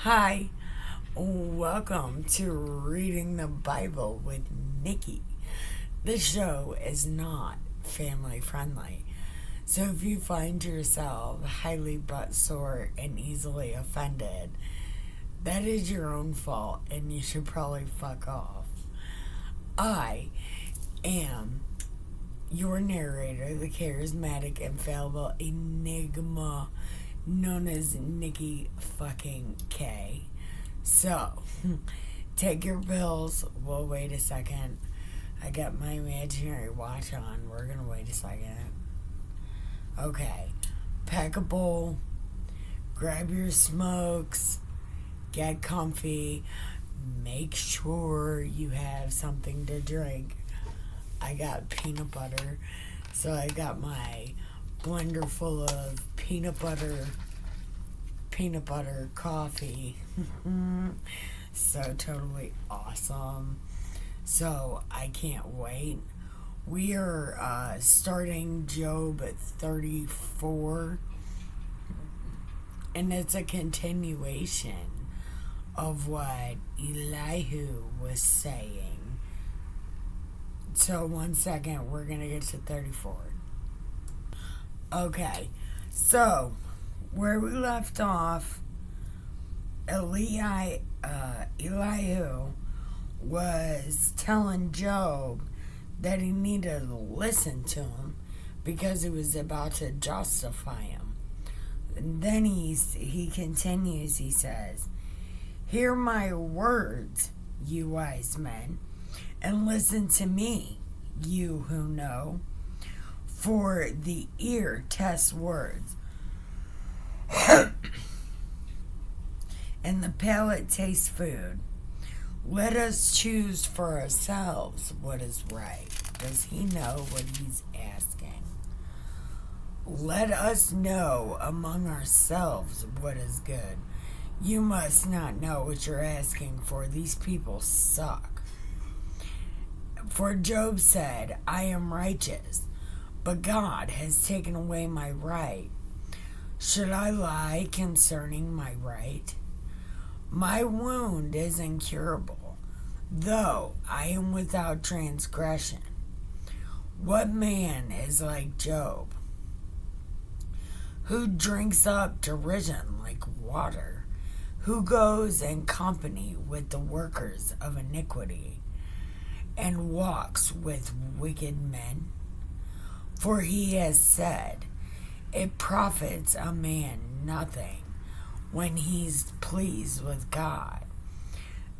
Hi, welcome to Reading the Bible with Nikki. This show is not family friendly, so if you find yourself highly butt sore and easily offended, that is your own fault and you should probably fuck off. I am your narrator, the charismatic, infallible enigma known as Nikki fucking K. So, take your pills. We'll wait a second. I got my imaginary watch on. We're gonna wait a second. Okay. Pack a bowl. Grab your smokes. Get comfy. Make sure you have something to drink. I got peanut butter. So I got my blender full of peanut butter coffee. So totally awesome. So I can't wait. We are starting Job at 34, and it's a continuation of what Elihu was saying. So 1 second, we're gonna get to 34. Okay, so where we left off, Elihu was telling Job that he needed to listen to him because he was about to justify him. And then he continues, he says, "Hear my words, you wise men, and listen to me, you who know. For the ear tests words, and the palate tastes food. Let us choose for ourselves what is right." Does he know what he's asking? Let us know among ourselves what is good. You must not know what you're asking for. These people suck. For Job said, "I am righteous, but God has taken away my right. Should I lie concerning my right? My wound is incurable, though I am without transgression. What man is like Job, who drinks up derision like water, who goes in company with the workers of iniquity, and walks with wicked men? For he has said, it profits a man nothing when he's pleased with God.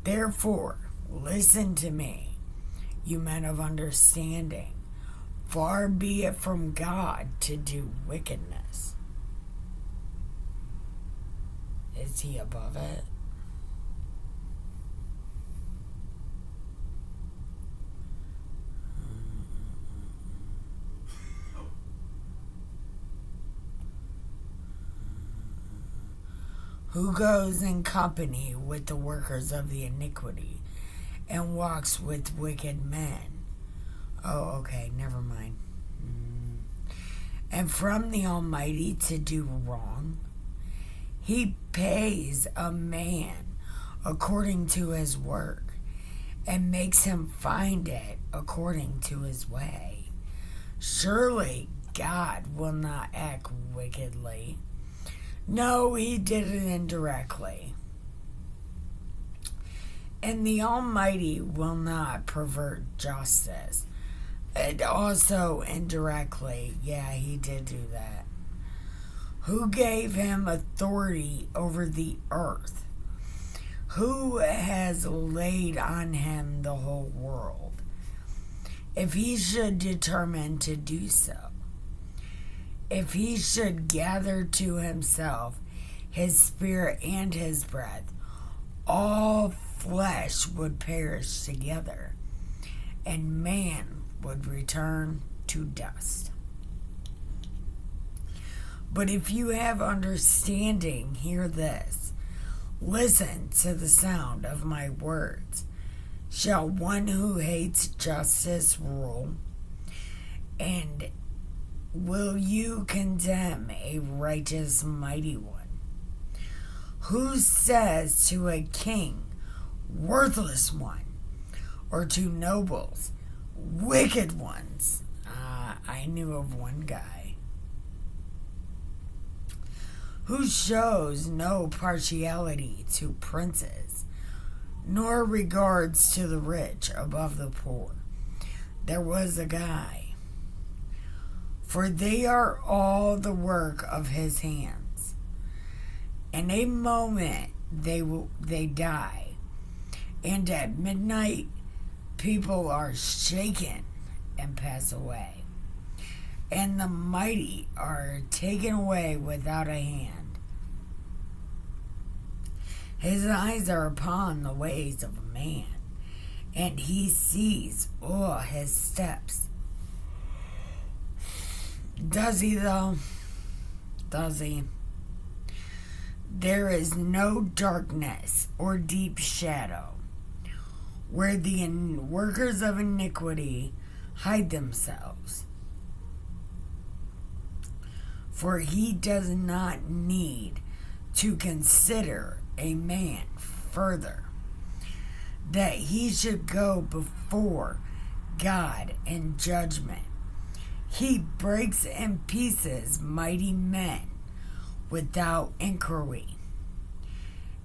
Therefore, listen to me, you men of understanding. Far be it from God to do wickedness." Is he above it? Who goes in company with the workers of the iniquity and walks with wicked men. Oh, okay, never mind. And from the Almighty to do wrong. He pays a man according to his work and makes him find it according to his way. Surely God will not act wickedly. No, he did it indirectly. And the Almighty will not pervert justice. And also indirectly, yeah, he did do that. Who gave him authority over the earth? Who has laid on him the whole world? If he should determine to do so, if he should gather to himself his spirit and his breath, all flesh would perish together, and man would return to dust. But if you have understanding, hear this. Listen to the sound of my words. Shall one who hates justice rule? And will you condemn a righteous mighty one? Who says to a king, worthless one, or to nobles, wicked ones? I knew of one guy. Who shows no partiality to princes, nor regards to the rich above the poor. There was a guy, for they are all the work of his hands. In a moment they die, and at midnight people are shaken and pass away, and the mighty are taken away without a hand. His eyes are upon the ways of a man, and he sees all his steps. Does he, though? Does he? There is no darkness or deep shadow where the workers of iniquity hide themselves. For he does not need to consider a man further, that he should go before God in judgment. He breaks in pieces mighty men without inquiry,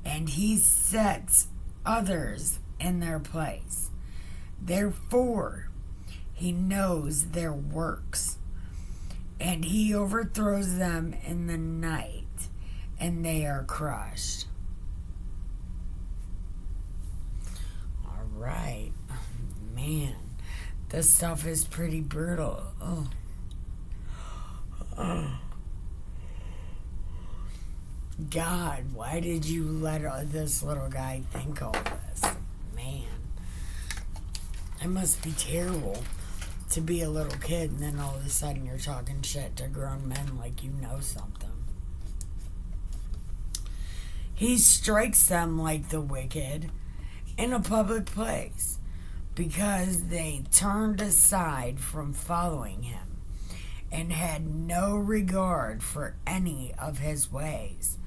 and he sets others in their place. Therefore, he knows their works, and he overthrows them in the night, and they are crushed. All right. Man, this stuff is pretty brutal. God, why did you let this little guy think all this? Man, it must be terrible to be a little kid and then all of a sudden you're talking shit to grown men like you know something. He strikes them like the wicked in a public place because they turned aside from following him and had no regard for any of his ways.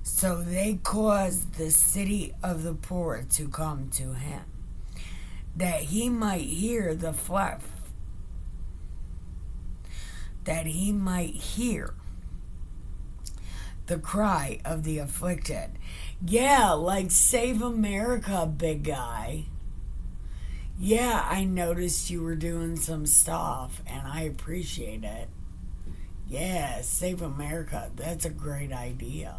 So they caused the city of the poor to come to him, that he might hear the cry of the afflicted. Yeah, like Save America, big guy. Yeah, I noticed you were doing some stuff, and I appreciate it. Yeah, Save America. That's a great idea.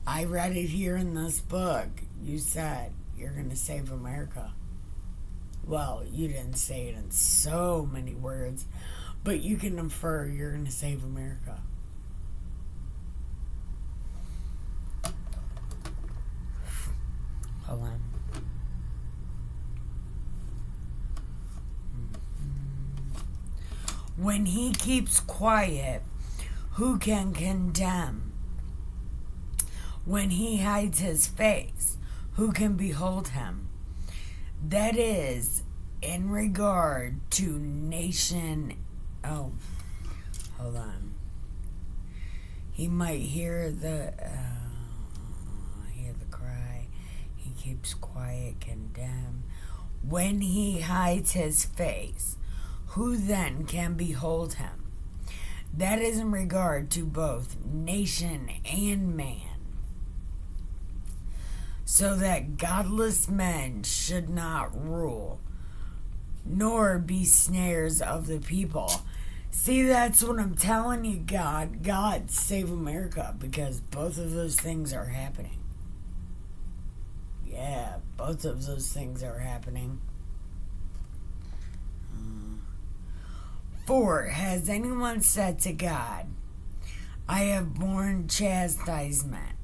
I read it here in this book. You said you're going to save America. Well, you didn't say it in so many words, but you can infer you're going to save America. Hold on. When he keeps quiet, who can condemn? When he hides his face, who can behold him? That is, in regard to nation. Oh, hold on. He might hear the cry. He keeps quiet, condemn. When he hides his face, who then can behold him? That is in regard to both nation and man, so that godless men should not rule, nor be snares of the people. See, that's what I'm telling you, God, save America, because both of those things are happening. Yeah, both of those things are happening. For has anyone said to God, I have borne chastisement,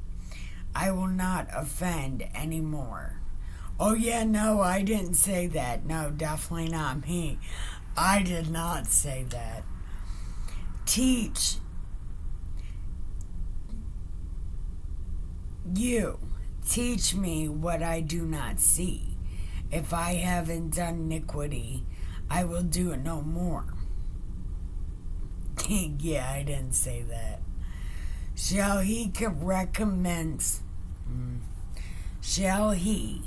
I will not offend anymore? Oh yeah, no, I didn't say that. No, definitely not me. I did not say that. Teach me what I do not see. If I haven't done iniquity, I will do it no more. Yeah, I didn't say that. Shall he recompense? Shall he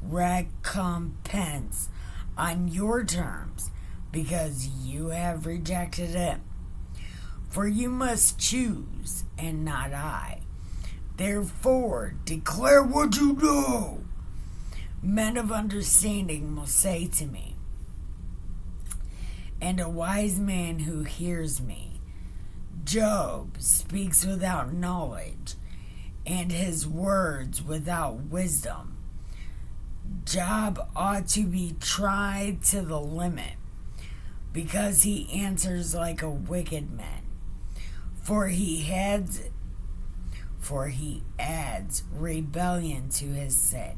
recompense on your terms because you have rejected it? For you must choose, and not I. Therefore, declare what you know. Men of understanding will say to me, and a wise man who hears me, Job speaks without knowledge, and his words without wisdom. Job ought to be tried to the limit, because he answers like a wicked man. For he adds rebellion to his sin.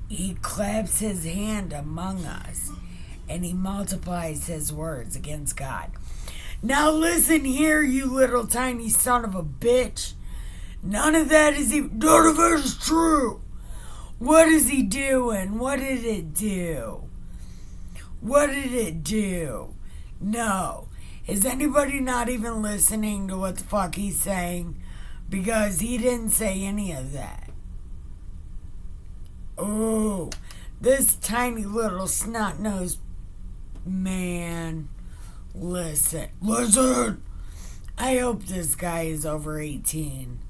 He claps his hand among us, and he multiplies his words against God. Now listen here, you little tiny son of a bitch. None of it is true. What is he doing? What did it do? What did it do? No. Is anybody not even listening to what the fuck he's saying? Because he didn't say any of that. Oh, this tiny little snot-nosed man. Listen. I hope this guy is over 18.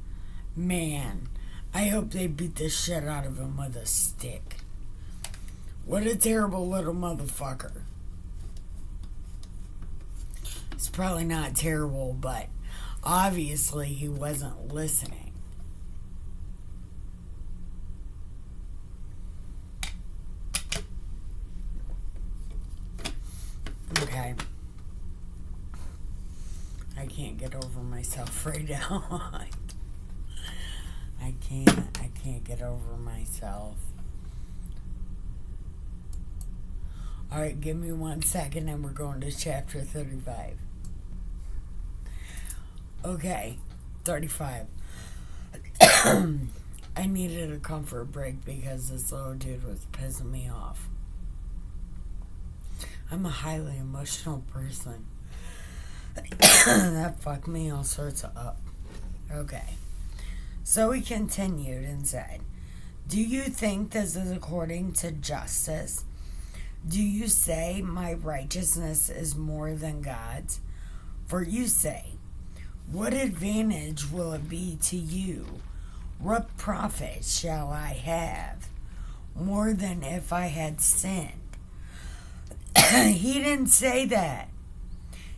Man, I hope they beat the shit out of him with a stick. What a terrible little motherfucker. It's probably not terrible, but obviously he wasn't listening. Okay. I can't get over myself right now. I can't get over myself. Alright, give me 1 second and we're going to chapter 35. Okay, 35. I needed a comfort break because this little dude was pissing me off. I'm a highly emotional person. That fucked me all sorts of up. Okay. So he continued and said, do you think this is according to justice? Do you say my righteousness is more than God's? For you say, what advantage will it be to you? What profit shall I have? More than if I had sinned. He didn't say that.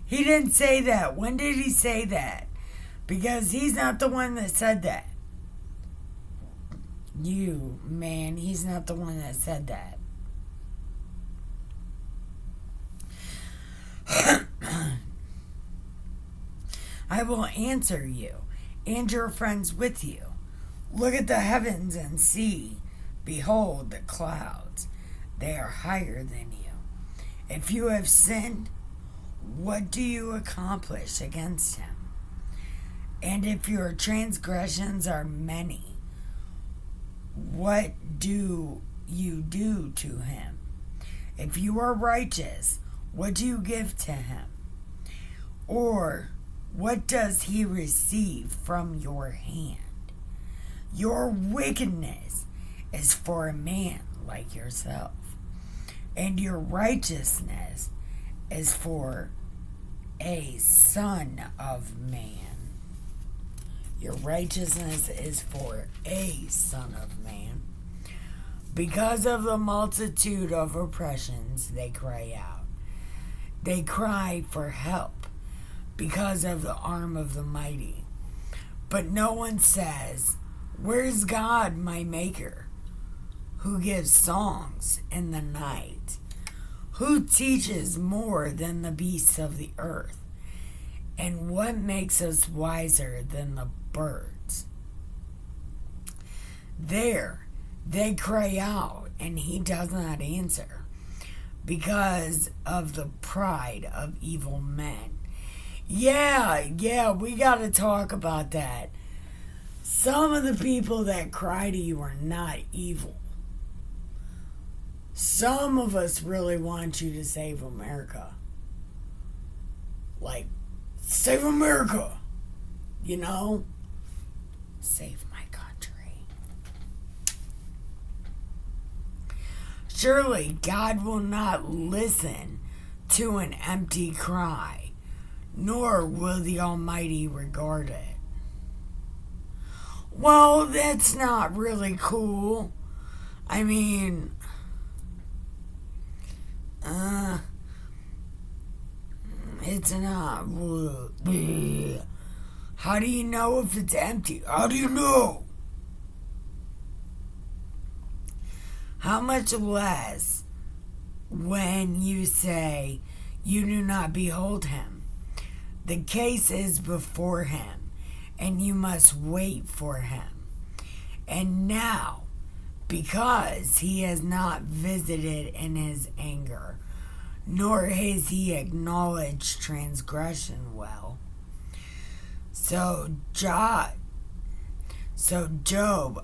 He didn't say that. When did he say that? Because he's not the one that said that. You, man, he's not the one that said that. I will answer you and your friends with you. Look at the heavens and see. Behold the clouds. They are higher than you. If you have sinned, what do you accomplish against him? And if your transgressions are many, what do you do to him? If you are righteous, what do you give to him? Or what does he receive from your hand? Your wickedness is for a man like yourself, and your righteousness is for a son of man. Your righteousness is for a son of man. Because of the multitude of oppressions, they cry out. They cry for help because of the arm of the mighty. But no one says, where's God, my maker, who gives songs in the night, who teaches more than the beasts of the earth, and what makes us wiser than the birds? There, they cry out, and he does not answer, because of the pride of evil men. Yeah, we gotta talk about that. Some of the people that cry to you are not evil. Some of us really want you to save America. Like, save America. you know? Save my country. Surely God will not listen to an empty cry, nor will the Almighty regard it. Well, that's not really cool. I mean, it's not. How do you know if it's empty? How do you know? How much less when you say you do not behold him? The case is before him, and you must wait for him. And now, because he has not visited in his anger, nor has he acknowledged transgression well. So Job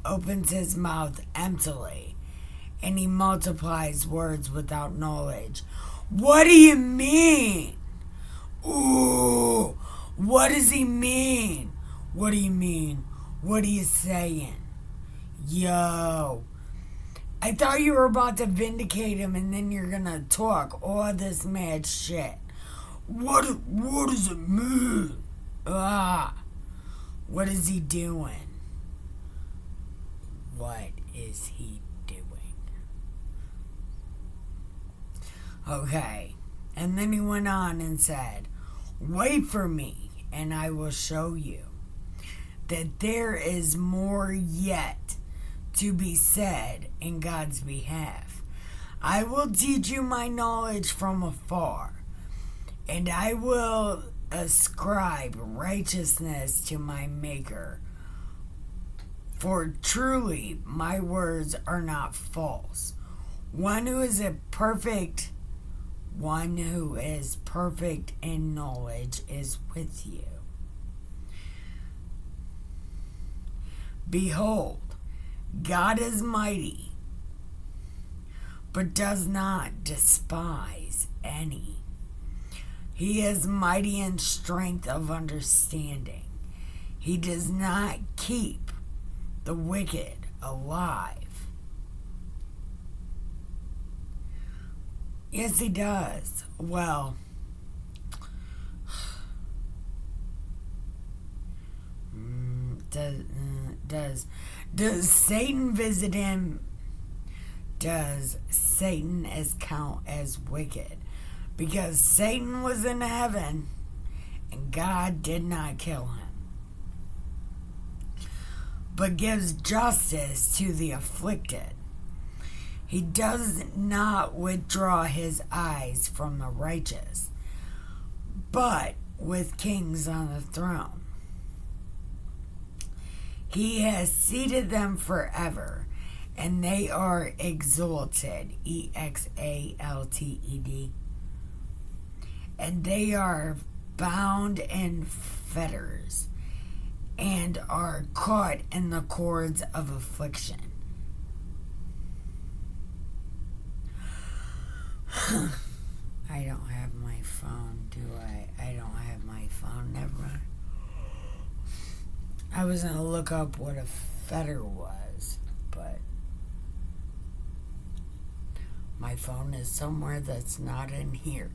opens his mouth emptily, and he multiplies words without knowledge. What do you mean? Ooh, what does he mean? What do you mean? What are you saying? Yo, I thought you were about to vindicate him and then you're gonna talk all this mad shit. What does it mean? What is he doing? What is he doing? Okay, and then he went on and said, wait for me, and I will show you that there is more yet to be said in God's behalf. I will teach you my knowledge from afar, and I will ascribe righteousness to my Maker. For truly my words are not false. One who is perfect in knowledge is with you. Behold, God is mighty, but does not despise any. He is mighty in strength of understanding. He does not keep the wicked alive. Yes, he does. Well, does Satan visit him? Does Satan count as wicked? Because Satan was in heaven and God did not kill him, but gives justice to the afflicted. He does not withdraw his eyes from the righteous, but with kings on the throne. He has seated them forever, and they are exalted, exalted, and they are bound in fetters, and are caught in the cords of affliction. I don't have my phone, do I? I don't have my phone, never mind. I was going to look up what a fetter was, but my phone is somewhere that's not in here.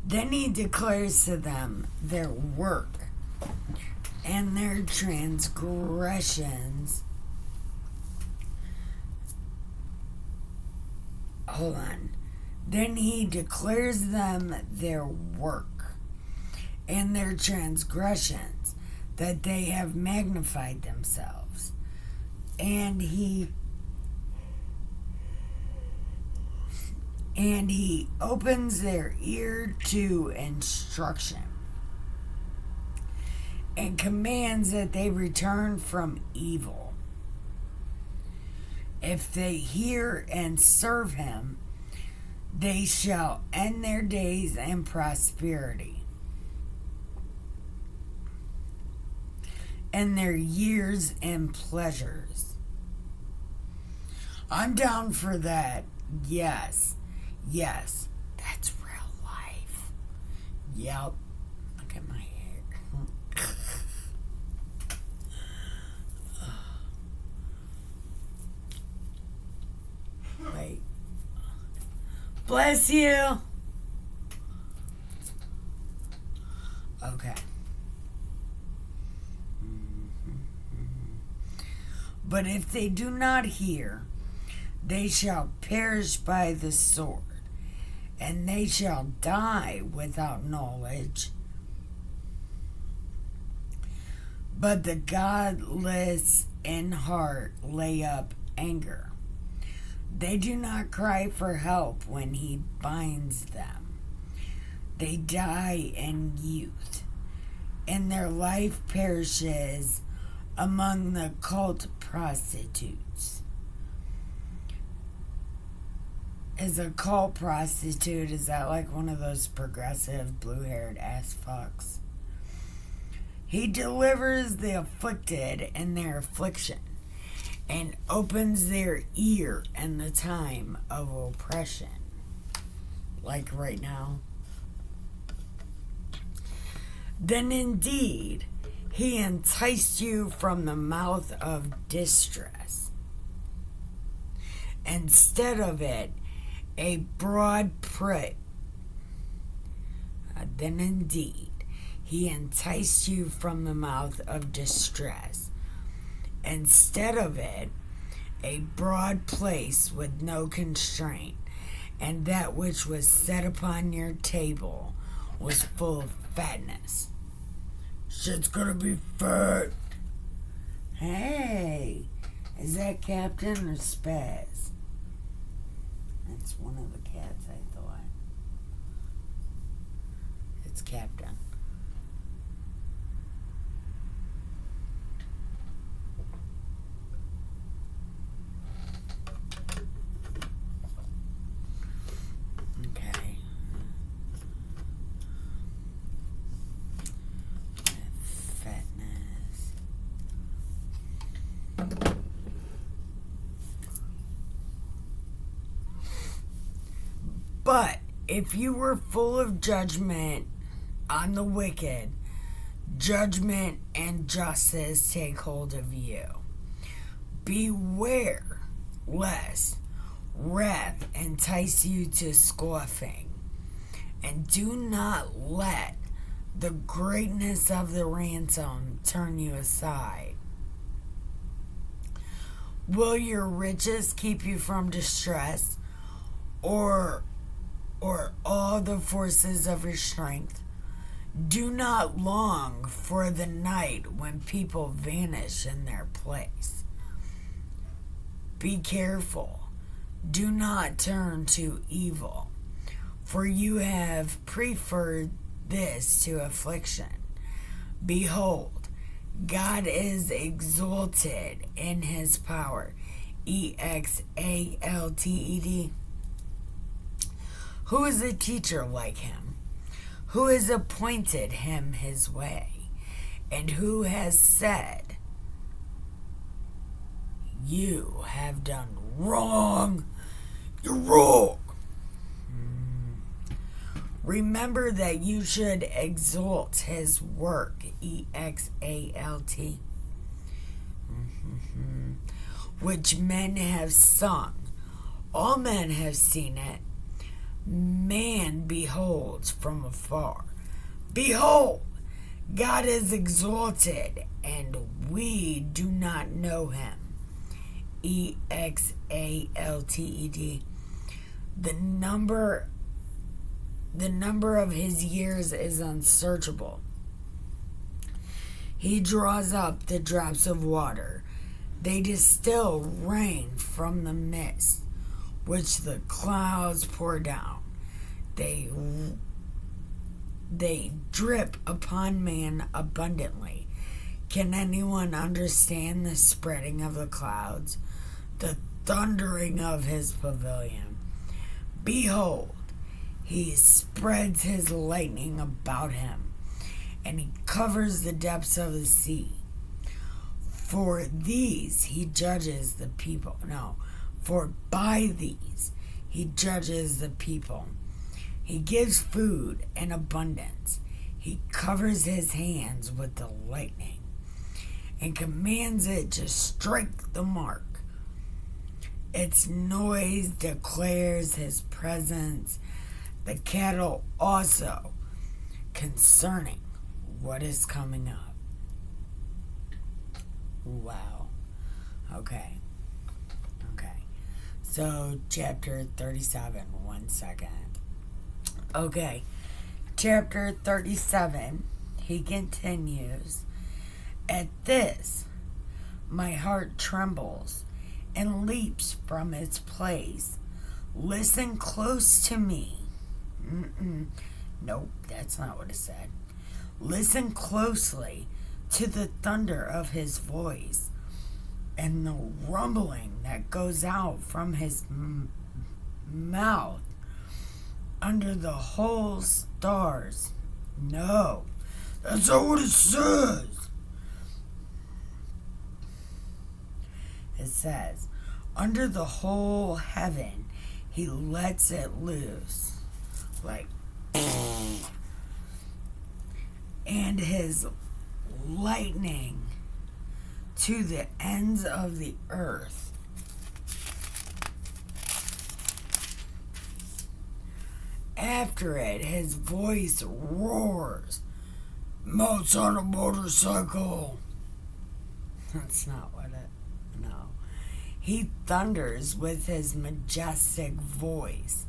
Then he declares to them their work and their transgressions. Hold on. Then he declares them their work and their transgressions, that they have magnified themselves. And he opens their ear to instruction and commands that they return from evil. If they hear and serve him, they shall end their days in prosperity, and their years in pleasures. I'm down for that. Yes. Yes. That's real life. Yep. Look at my hair. Wait. Bless you. Okay. But if they do not hear, they shall perish by the sword, and they shall die without knowledge. But the godless in heart lay up anger. They do not cry for help when he binds them. They die in youth, and their life perishes among the cult prostitutes. Is a cult prostitute, is that like one of those progressive blue-haired ass fucks? He delivers the afflicted in their affliction, and opens their ear in the time of oppression. Like right now. Then indeed, he enticed you from the mouth of distress. Instead of it, a broad prick. Then indeed, he enticed you from the mouth of distress. Instead of it, a broad place with no constraint, and that which was set upon your table was full of fatness. Shit's gonna be fat. Hey, is that Captain or Spaz? That's one of the cats, I thought. It's Captain. Okay. Fatness. But if you were full of judgment on the wicked, judgment and justice take hold of you. Beware lest wrath entice you to scoffing, and do not let the greatness of the ransom turn you aside. Will your riches keep you from distress, or all the forces of your strength? Do not long for the night when people vanish in their place. Be careful. Do not turn to evil, for you have preferred this to affliction. Behold, God is exalted in his power. Exalted. Who is a teacher like him? Who has appointed him his way? And who has said, you have done wrong? You're wrong. Remember that you should exalt his work, exalt, which men have sung. All men have seen it. Man beholds from afar. Behold, God is exalted, and we do not know him. Exalted. The number of his years is unsearchable. He draws up the drops of water. They distill rain from the mist, which the clouds pour down. They drip upon man abundantly. Can anyone understand the spreading of the clouds, the thundering of his pavilion? Behold, he spreads his lightning about him, and he covers the depths of the sea. For these he judges the people. No, For by these he judges the people. He gives food in abundance. He covers his hands with the lightning and commands it to strike the mark. Its noise declares his presence, the cattle also, concerning what is coming up. Wow. Okay. So, chapter 37, 1 second. Okay. Chapter 37, he continues, At this, my heart trembles and leaps from its place. Listen close to me. Nope, that's not what it said. Listen closely to the thunder of his voice and the rumbling that goes out from his mouth under the whole stars. No, that's not what it says. It says, under the whole heaven, he lets it loose. Like, and his lightning to the ends of the earth. After it, his voice roars, mounts on a motorcycle. That's not what it, no. He thunders with his majestic voice.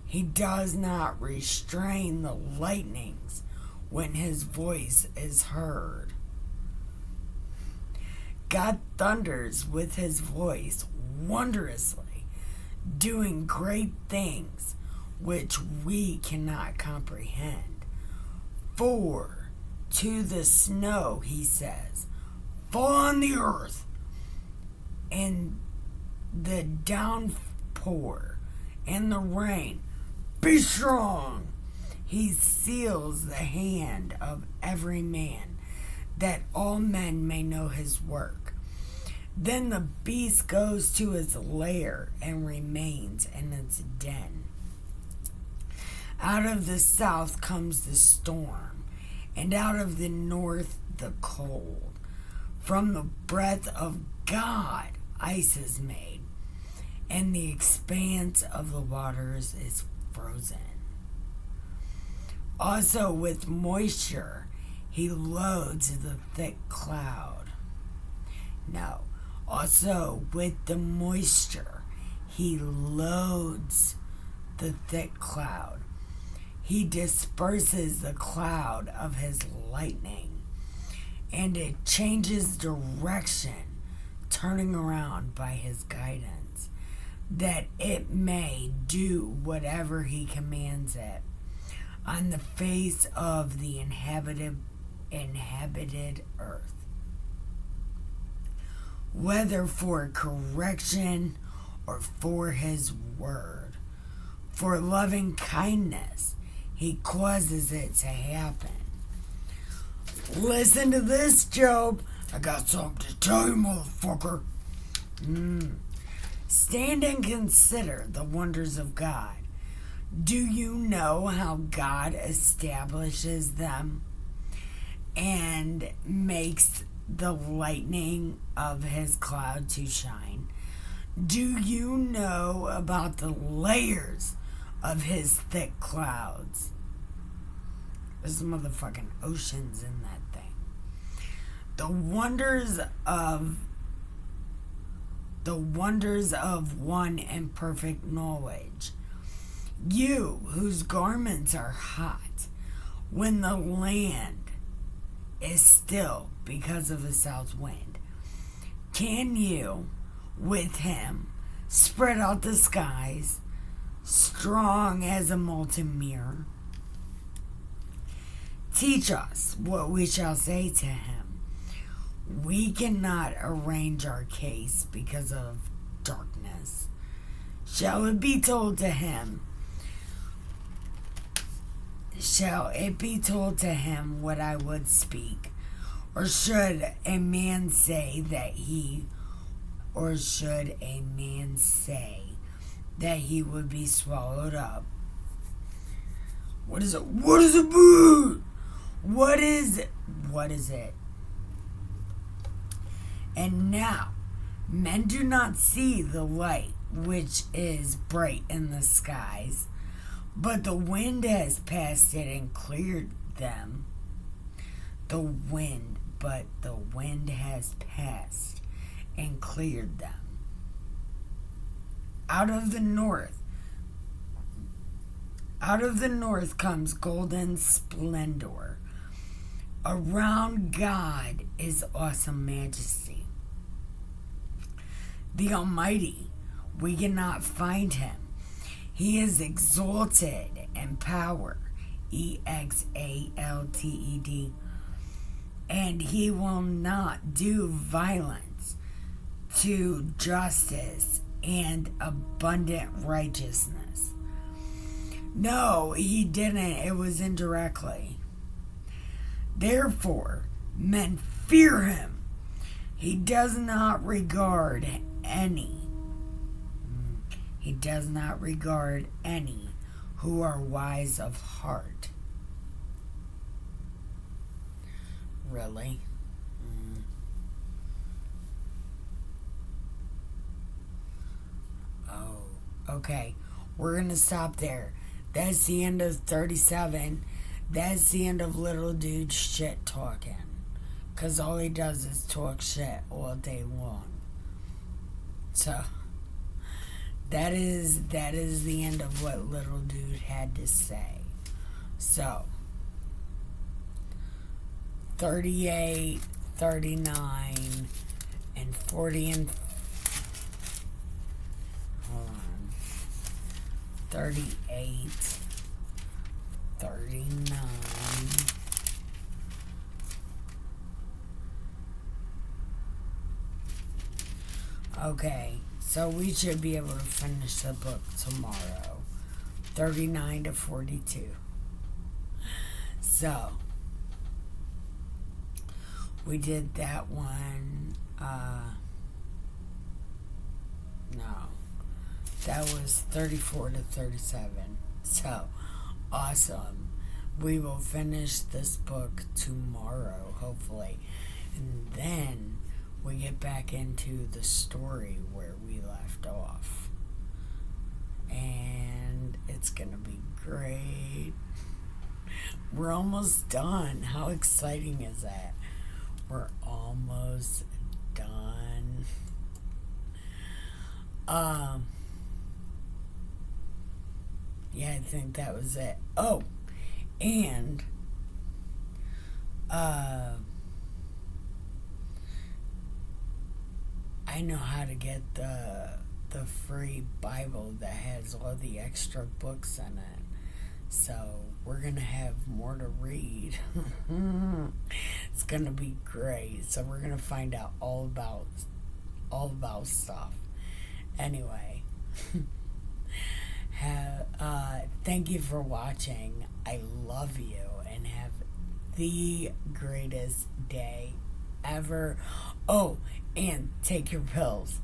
He does not restrain the lightnings when his voice is heard. God thunders with his voice wondrously, doing great things which we cannot comprehend. For to the snow, he says, fall on the earth, and the downpour and the rain, be strong. He seals the hand of every man, that all men may know his work. Then the beast goes to his lair and remains in its den. Out of the south comes the storm, and out of the north the cold. From the breath of God ice is made, and the expanse of the waters is frozen. Also with moisture he loads the thick cloud. No, also with the moisture he loads the thick cloud. He disperses the cloud of his lightning, and it changes direction, turning around by his guidance, that it may do whatever he commands it on the face of the inhabited earth, whether for correction or for his word. For loving kindness, he causes it to happen. Listen to this, Job. I got something to tell you, motherfucker. Stand and consider the wonders of God. Do you know how God establishes them and makes the lightning of his cloud to shine? Do you know about the layers of his thick clouds? There's motherfucking oceans in that thing. The wonders of one in perfect knowledge. You whose garments are hot when the land is still because of the south wind. Can you, with him, spread out the skies, strong as a molten mirror? Teach us what we shall say to him. We cannot arrange our case because of darkness. Shall it be told to him? Shall it be told to him what I would speak? Or should a man say that he or should a man say that he would be swallowed up? What is it? What is a boot? What is it? What is it? And now, men do not see the light which is bright in the skies, but the wind has passed it and cleared them. The wind has passed and cleared them. Out of the north comes golden splendor. Around God is awesome majesty. The Almighty, we cannot find him. He is exalted in power, exalted, and he will not do violence to justice and abundant righteousness. No, he didn't. It was indirectly. Therefore, men fear him. He does not regard any. He does not regard any who are wise of heart. Really? Oh, okay. We're going to stop there. That's the end of 37. That's the end of little dude shit talking. Because all he does is talk shit all day long. So, that is the end of what little dude had to say. So, 38, 39, and 40 and... Hold on. 38, 39... Okay, so we should be able to finish the book tomorrow. 39 to 42. So, we did that one. No. That was 34 to 37. So, awesome. We will finish this book tomorrow, hopefully. And then we get back into the story where we left off. And it's going to be great. We're almost done. How exciting is that? We're almost done. Yeah, I think that was it. Oh, and I know how to get the free Bible that has all the extra books in it. So we're gonna have more to read. It's gonna be great. So we're gonna find out all about stuff. Anyway, thank you for watching. I love you and have the greatest day ever. Oh, and take your pills.